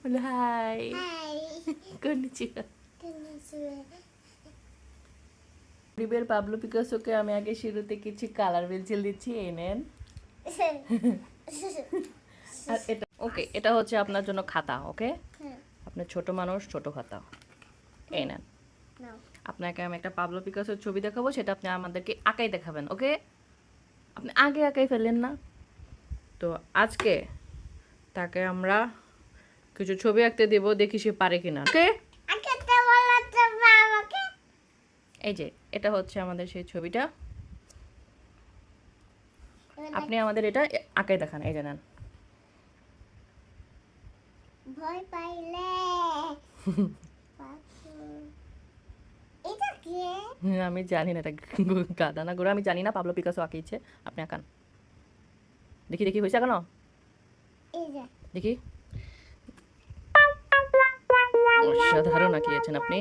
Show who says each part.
Speaker 1: বলো hi.
Speaker 2: Hi
Speaker 1: কন্নিচিওয়া।
Speaker 2: কন্নিচিওয়া।
Speaker 1: রিবের পাবলো পিকাসোকে আমি আগে শুরুতে কিছু কালার পেন্সিল দিচ্ছি, এই নেন। আর এটা ওকে, এটা হচ্ছে আপনার জন্য খাতা। ওকে, আপনার ছোট মানুষ, ছোট খাতা, এই নেন। আপনাকে আমি একটা পাবলো পিকাসোর ছবি দেখাবো, সেটা আপনি আমাদেরকে আঁকাই দেখাবেন। ওকে, আপনি আগে আঁকাই ফেললেন না তো আজকে তাকে আমরা কিছু ছবি আঁকতে দেব, দেখি সে পারে কিনা। ওকে, এই যে এটা হচ্ছে আমাদের সেই ছবিটা, আপনি আমাদের এটা আঁকাই দেখান। এই জানেন
Speaker 2: ভয় পাইলে এটা কি?
Speaker 1: আমি জানি না, এটা গাদা না গোড়া আমি জানি না। পাবলো পিকাসো আঁকিয়েছে, আপনি আঁকান। দেখি দেখি হয়েছে আঁকানো,
Speaker 2: এই যে
Speaker 1: দেখি। অসাধারণ আঁকিয়েছেন আপনি।